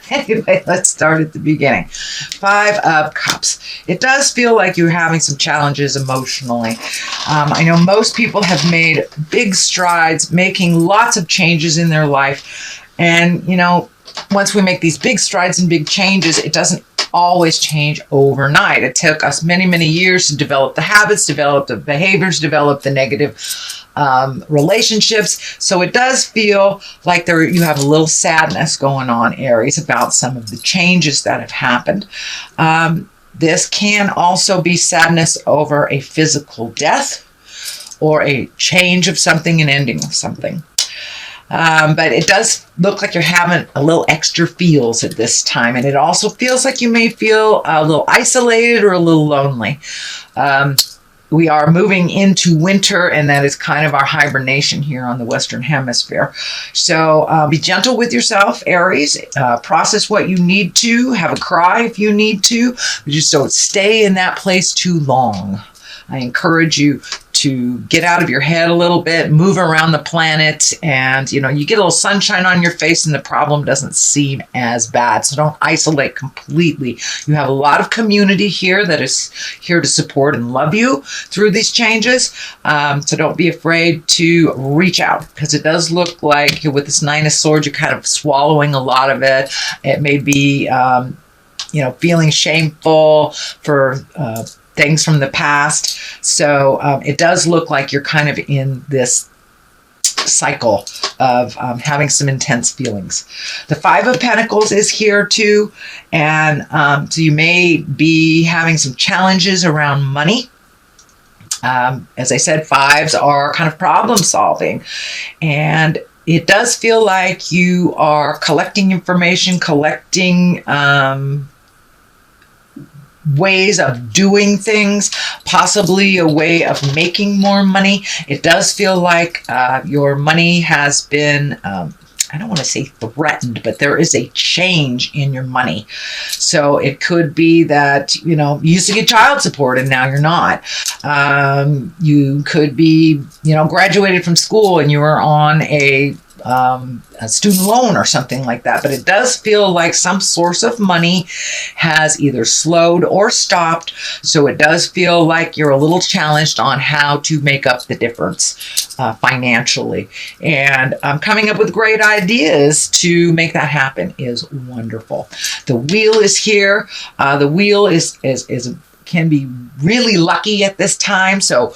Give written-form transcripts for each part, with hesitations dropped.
Anyway, let's start at the beginning. 5 of Cups. It does feel like you're having some challenges emotionally. I know most people have made big strides, making lots of changes in their life. And, once we make these big strides and big changes, it doesn't always change overnight. It took us many, many years to develop the habits, develop the behaviors, develop the negative relationships. So it does feel like you have a little sadness going on, Aries, about some of the changes that have happened. This can also be sadness over a physical death or a change of something, an ending of something. But it does look like you're having a little extra feels at this time. And it also feels like you may feel a little isolated or a little lonely. We are moving into winter, and that is kind of our hibernation here on the Western Hemisphere. So be gentle with yourself, Aries. Process what you need to. Have a cry if you need to. But just don't stay in that place too long. I encourage you to get out of your head a little bit, move around the planet, and you get a little sunshine on your face and the problem doesn't seem as bad. So don't isolate completely. You have a lot of community here that is here to support and love you through these changes. So don't be afraid to reach out, because it does look like with this 9 of Swords, you're kind of swallowing a lot of it. It may be, feeling shameful for things from the past. So it does look like you're kind of in this cycle of having some intense feelings. The 5 of Pentacles is here too. And so you may be having some challenges around money. As I said, 5s are kind of problem solving. And it does feel like you are collecting information, collecting ways of doing things, possibly a way of making more money. It does feel like your money has been, I don't want to say threatened, but there is a change in your money. So it could be that, you used to get child support and now you're not. You could be, graduated from school and you were on a student loan or something like that. But it does feel like some source of money has either slowed or stopped. So it does feel like you're a little challenged on how to make up the difference financially. And coming up with great ideas to make that happen is wonderful. The Wheel is here. The Wheel can be really lucky at this time. So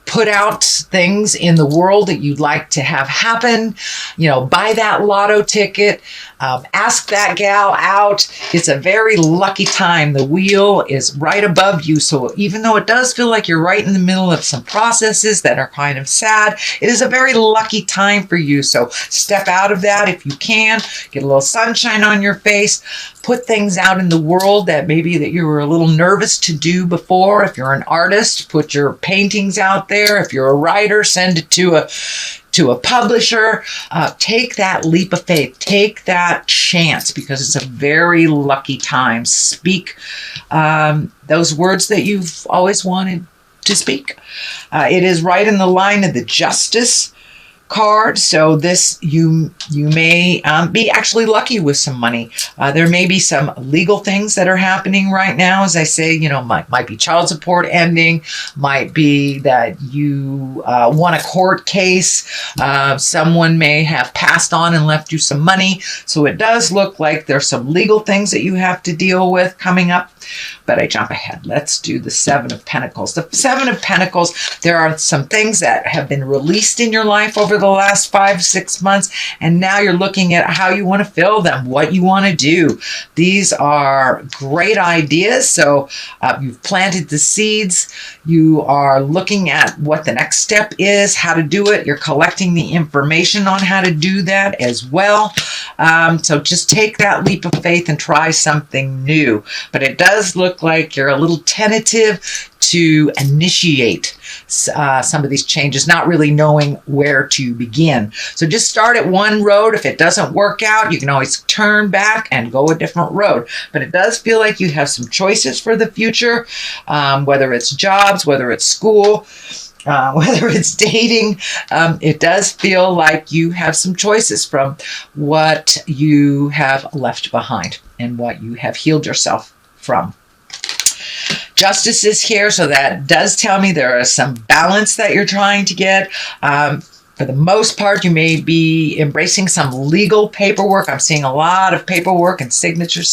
put out things in the world that you'd like to have happen. Buy that lotto ticket. Ask that gal out. It's a very lucky time. The Wheel is right above you. So even though it does feel like you're right in the middle of some processes that are kind of sad, it is a very lucky time for you. So step out of that if you can. Get a little sunshine on your face. Put things out in the world that you were a little nervous to do before. If you're an artist, put your paintings out there. If you're a writer, send it to a publisher. Take that leap of faith. Take that chance, because it's a very lucky time. Speak those words that you've always wanted to speak. It is right in the line of the Justice card. So this, you may be actually lucky with some money. There may be some legal things that are happening right now. As I say, might be child support ending, might be that you won a court case. Someone may have passed on and left you some money. So it does look like there's some legal things that you have to deal with coming up. But I jump ahead. Let's do the 7 of Pentacles. The 7 of Pentacles, there are some things that have been released in your life over the last 5-6 months, and now you're looking at how you want to fill them, what you want to do. These are great ideas. So you've planted the seeds. You are looking at what the next step is, how to do it. You're collecting the information on how to do that as well. So just take that leap of faith and try something new. But it does look like you're a little tentative to initiate some of these changes, not really knowing where to begin. So just start at one road. If it doesn't work out, you can always turn back and go a different road. But it does feel like you have some choices for the future, whether it's jobs, whether it's school. whether it's dating, it does feel like you have some choices from what you have left behind and what you have healed yourself from. Justice is here, so that does tell me there is some balance that you're trying to get. For the most part, you may be embracing some legal paperwork. I'm seeing a lot of paperwork and signatures.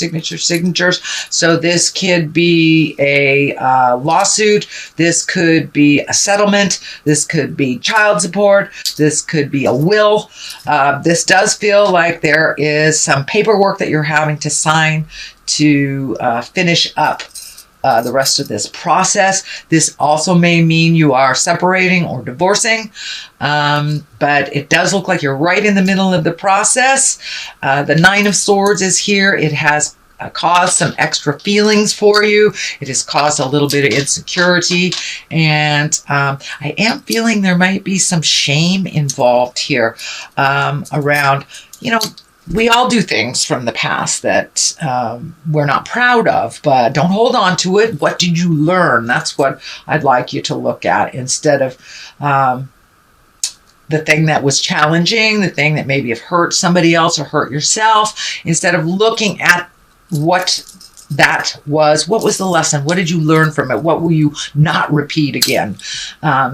So this could be a lawsuit. This could be a settlement. This could be child support. This could be a will. This does feel like there is some paperwork that you're having to sign to finish up the rest of this process. This also may mean you are separating or divorcing, but it does look like you're right in the middle of the process. The Nine of Swords is here. It has caused some extra feelings for you. It has caused a little bit of insecurity, and I am feeling there might be some shame involved here around, we all do things from the past that we're not proud of, but don't hold on to it. What did you learn? That's what I'd like you to look at, instead of the thing that was challenging, the thing that maybe have hurt somebody else or hurt yourself. Instead of looking at what that was, what was the lesson? What did you learn from it? What will you not repeat again?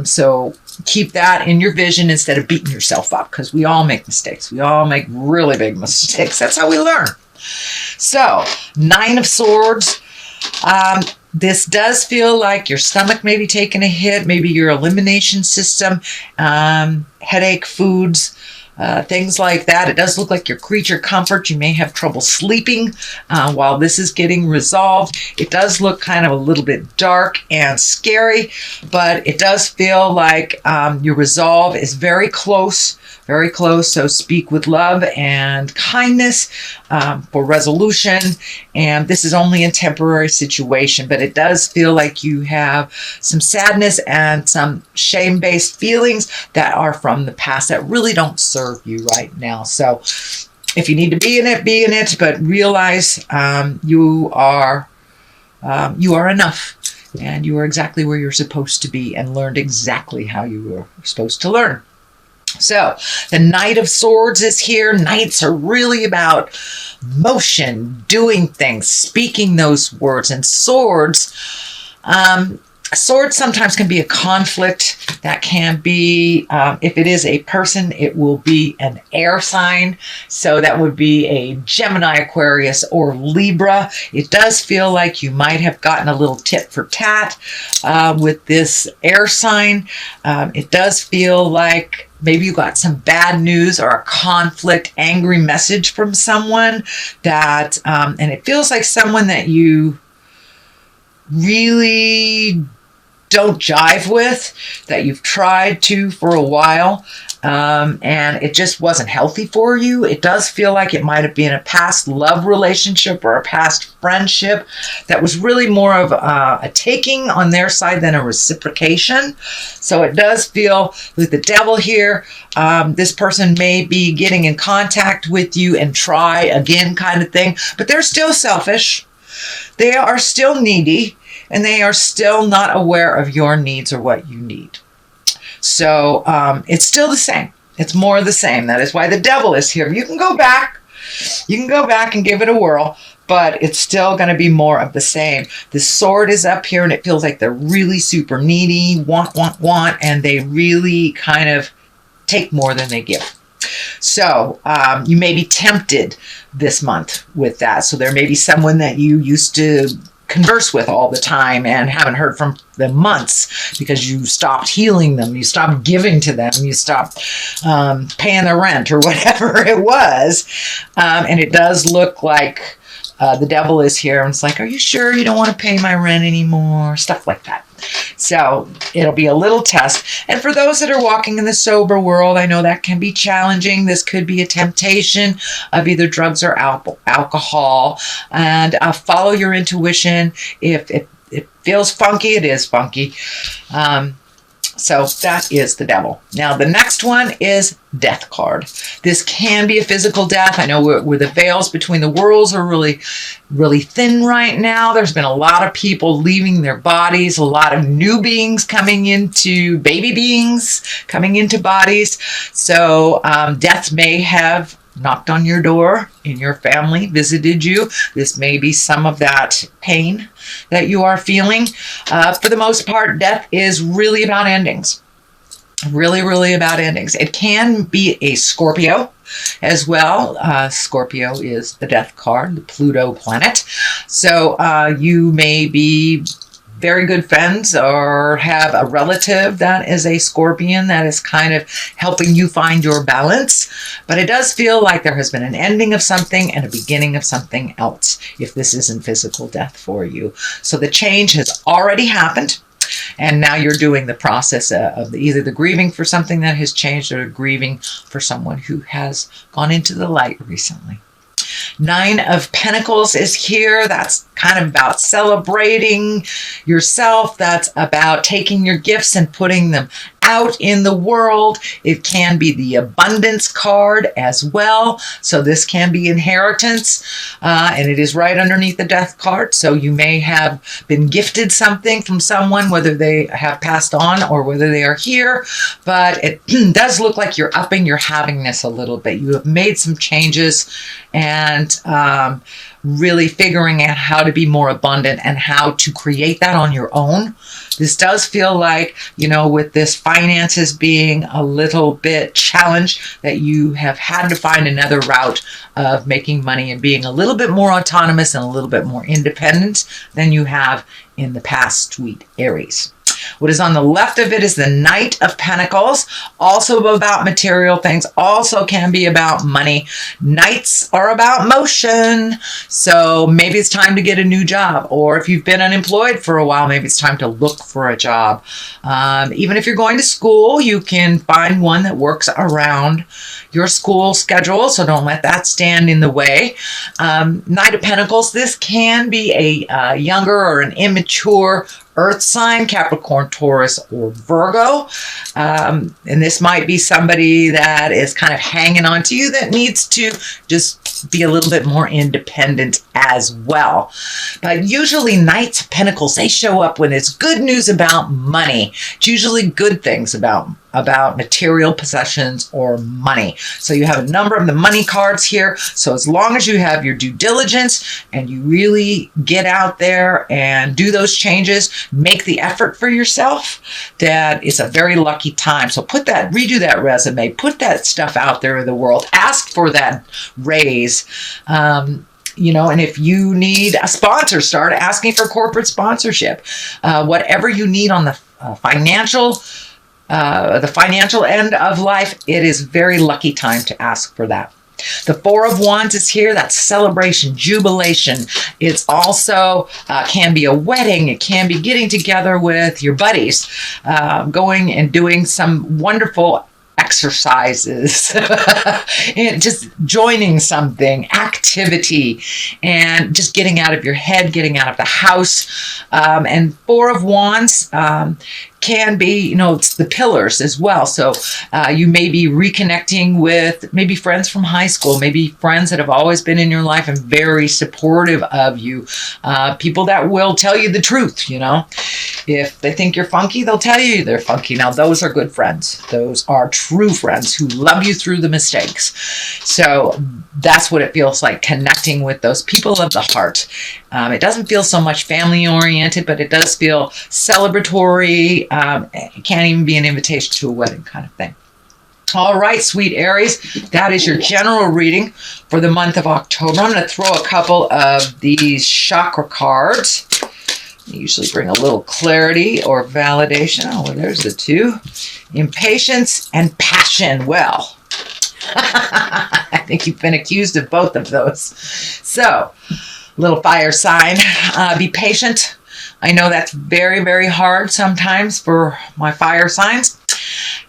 So keep that in your vision instead of beating yourself up, because we all make mistakes. We all make really big mistakes. That's how we learn. So, Nine of Swords. This does feel like your stomach may be taking a hit, maybe your elimination system, headache, foods, things like that. It does look like your creature comfort. You may have trouble sleeping while this is getting resolved. It does look kind of a little bit dark and scary, but it does feel like your resolve is very close. Very close. So speak with love and kindness for resolution. And this is only a temporary situation, but it does feel like you have some sadness and some shame-based feelings that are from the past that really don't serve you right now. So if you need to be in it, but realize you are enough, and you are exactly where you're supposed to be, and learned exactly how you were supposed to learn. So the Knight of Swords is here. Knights are really about motion, doing things, speaking those words. And swords, swords sometimes can be a conflict. That can be, if it is a person, it will be an air sign. So that would be a Gemini, Aquarius, or Libra. It does feel like you might have gotten a little tit for tat with this air sign. It does feel like maybe you got some bad news or a conflict, angry message from someone that, and it feels like someone that you really don't jive with, that you've tried to for a while, and it just wasn't healthy for you. It does feel like it might have been a past love relationship or a past friendship that was really more of a taking on their side than a reciprocation. So it does feel with the Devil here, this person may be getting in contact with you and try again kind of thing, but they're still selfish. They are still needy. And they are still not aware of your needs or what you need. So it's still the same. It's more of the same. That is why the Devil is here. You can go back. You can go back and give it a whirl, but it's still going to be more of the same. The Sword is up here, and it feels like they're really super needy, want, and they really kind of take more than they give. So you may be tempted this month with that. So there may be someone that you used to converse with all the time and haven't heard from them months because you stopped healing them, you stopped giving to them, you stopped paying their rent or whatever it was. And it does look like the Devil is here, and it's like, are you sure you don't want to pay my rent anymore? Stuff like that. So it'll be a little test. And for those that are walking in the sober world, I know that can be challenging. This could be a temptation of either drugs or alcohol. And follow your intuition. If it feels funky, it is funky. So that is the devil. Now, the next one is death card. This can be a physical death. I know where the veils between the worlds are really, really thin right now. There's been a lot of people leaving their bodies, a lot of new beings coming into, baby beings coming into bodies. So death may have knocked on your door in your family, visited you. This may be some of that pain that you are feeling. For the most part, death is really about endings. Really, really about endings. It can be a Scorpio as well. Scorpio is the death card, the Pluto planet. So you may be very good friends or have a relative that is a Scorpion that is kind of helping you find your balance. But it does feel like there has been an ending of something and a beginning of something else if this isn't physical death for you. So the change has already happened. And now you're doing the process of either the grieving for something that has changed or grieving for someone who has gone into the light recently. 9 of Pentacles is here. That's kind of about celebrating yourself. That's about taking your gifts and putting them out in the world. It can be the abundance card as well. So this can be inheritance, and it is right underneath the death card. So you may have been gifted something from someone, whether they have passed on or whether they are here, but it does look like you're upping your havingness a little bit. You have made some changes and really figuring out how to be more abundant and how to create that on your own. This does feel like, you know, with this finances being a little bit challenged, that you have had to find another route of making money and being a little bit more autonomous and a little bit more independent than you have in the past, sweet Aries. What is on the left of it is the Knight of Pentacles, also about material things, also can be about money. Knights are about motion, so maybe it's time to get a new job, or if you've been unemployed for a while, maybe it's time to look for a job. Even if you're going to school, you can find one that works around your school schedule, so don't let that stand in the way. Knight of Pentacles, this can be a younger or an immature Earth sign, Capricorn, Taurus, or Virgo. And this might be somebody that is kind of hanging on to you that needs to just be a little bit more independent as well. But usually Knights of Pentacles, they show up when it's good news about money. It's usually good things about material possessions or money. So you have a number of the money cards here. So as long as you have your due diligence and you really get out there and do those changes, make the effort for yourself, that it's a very lucky time. So redo that resume, put that stuff out there in the world, ask for that raise. You know, and if you need a sponsor, start asking for corporate sponsorship. Whatever you need on the financial end of life, it is very lucky time to ask for that. The Four of Wands is here. That's celebration, jubilation. It's also can be a wedding. It can be getting together with your buddies, going and doing some wonderful exercises, and just joining something, activity, and just getting out of your head, getting out of the house. And Four of Wands can be, you know, it's the pillars as well. So you may be reconnecting with maybe friends from high school, maybe friends that have always been in your life and very supportive of you. People that will tell you the truth, you know. If they think you're funky, they'll tell you they're funky. Now, those are good friends. Those are true friends who love you through the mistakes. So that's what it feels like, connecting with those people of the heart. It doesn't feel so much family-oriented, but it does feel celebratory. It can't even be an invitation to a wedding kind of thing. All right, sweet Aries, that is your general reading for the month of October. I'm going to throw a couple of these chakra cards. I usually bring a little clarity or validation. Oh, well, there's the two. Impatience and passion. Well, I think you've been accused of both of those. So, little fire sign. Be patient. I know that's very, very hard sometimes for my fire signs.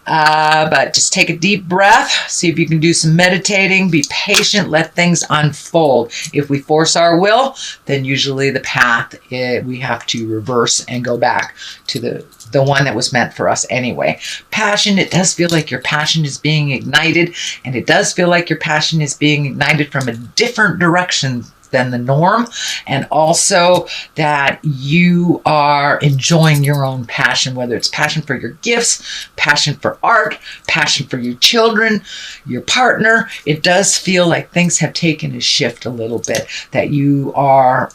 But just take a deep breath. See if you can do some meditating. Be patient. Let things unfold. If we force our will, then usually the path, we have to reverse and go back to the one that was meant for us anyway. Passion, it does feel like your passion is being ignited, and it does feel like your passion is being ignited from a different direction than the norm, and also that you are enjoying your own passion, whether it's passion for your gifts, passion for art, passion for your children, your partner. It does feel like things have taken a shift a little bit, that you are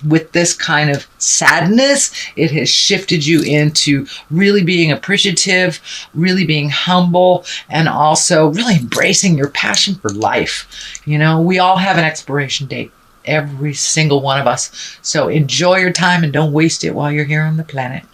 with this kind of sadness, it has shifted you into really being appreciative, really being humble, and also really embracing your passion for life. You know, we all have an expiration date. Every single one of us. So enjoy your time and don't waste it while you're here on the planet.